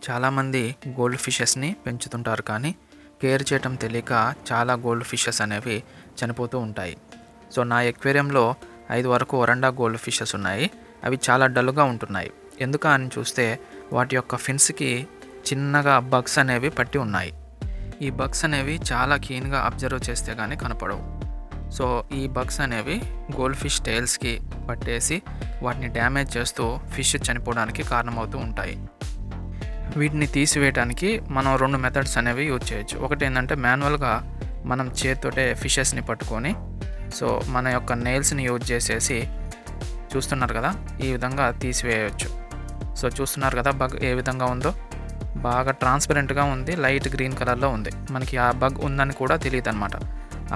చాలామంది గోల్డ్ ఫిషెస్ని పెంచుతుంటారు, కానీ కేర్ చేయటం తెలియక చాలా గోల్డ్ ఫిషెస్ అనేవి చనిపోతూ ఉంటాయి. సో నా ఎక్వేరియంలో 5 వరకు ఒరండా గోల్డ్ ఫిషెస్ ఉన్నాయి. అవి చాలా డల్గా ఉంటున్నాయి. ఎందుకు అని చూస్తే వాటి యొక్క ఫిన్స్కి చిన్నగా బగ్స్ అనేవి పట్టి ఉన్నాయి. ఈ బగ్స్ అనేవి చాలా కీన్గా అబ్జర్వ్ చేస్తే కానీ కనపడవు. సో ఈ బగ్స్ అనేవి గోల్డ్ ఫిష్ టైల్స్కి పట్టేసి వాటిని డ్యామేజ్ చేస్తూ ఫిష్ చనిపోవడానికి కారణమవుతూ ఉంటాయి. వీటిని తీసివేయడానికి మనం 2 మెథడ్స్ అనేవి యూజ్ చేయొచ్చు. ఒకటి ఏంటంటే మాన్యువల్గా మనం చేతితోటే ఫిషెస్ని పట్టుకొని సో మన యొక్క నెయిల్స్ని యూజ్ చేసేసి చూస్తున్నారు కదా, ఈ విధంగా తీసివేయవచ్చు. సో చూస్తున్నారు కదా బగ్ ఏ విధంగా ఉందో, బాగా ట్రాన్స్పరెంట్గా ఉంది, లైట్ గ్రీన్ కలర్లో ఉంది. మనకి ఆ బగ్ ఉందని కూడా తెలియదు అనమాట.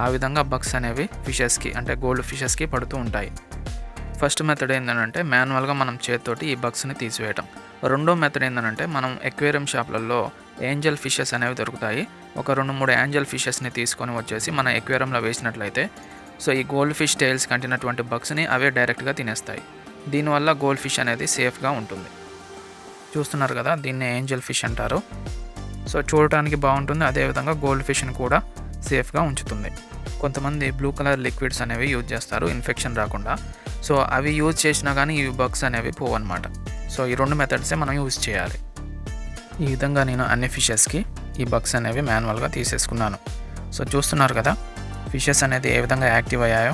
ఆ విధంగా బగ్స్ అనేవి ఫిషెస్కి అంటే గోల్డ్ ఫిషెస్కి పడుతూ ఉంటాయి. ఫస్ట్ మెథడ్ ఏంటంటే మాన్యువల్గా మనం చేతితోటి ఈ బగ్స్ని తీసివేయటం. రెండో మెథడ్ ఏంటంటే మనం ఎక్వేరియం షాప్లలో ఏంజల్ ఫిషెస్ అనేవి దొరుకుతాయి. ఒక 2-3 ఏంజల్ ఫిషెస్ని తీసుకొని వచ్చేసి మన ఎక్వేరియంలో వేసినట్లయితే సో ఈ గోల్డ్ ఫిష్ టైల్స్ కంటినటువంటి బగ్స్ని అవే డైరెక్ట్గా తినేస్తాయి. దీనివల్ల గోల్డ్ ఫిష్ అనేది సేఫ్గా ఉంటుంది. చూస్తున్నారు కదా, దీన్ని ఏంజల్ ఫిష్ అంటారు. సో చూడటానికి బాగుంటుంది, అదేవిధంగా గోల్డ్ ఫిష్ని కూడా సేఫ్గా ఉంచుతుంది. కొంతమంది బ్లూ కలర్ లిక్విడ్స్ అనేవి యూజ్ చేస్తారు ఇన్ఫెక్షన్ రాకుండా. సో అవి యూజ్ చేసినా కానీ ఈ బగ్స్ అనేవి పోవన్నమాట. సో ఈ 2 మెథడ్సే మనం యూజ్ చేయాలి. ఈ విధంగా నేను అన్ని ఫిషెస్కి ఈ బగ్స్ అనేవి మాన్యువల్గా తీసేసుకున్నాను. సో చూస్తున్నారు కదా ఫిషెస్ అనేది ఏ విధంగా యాక్టివ్ అయ్యాయో.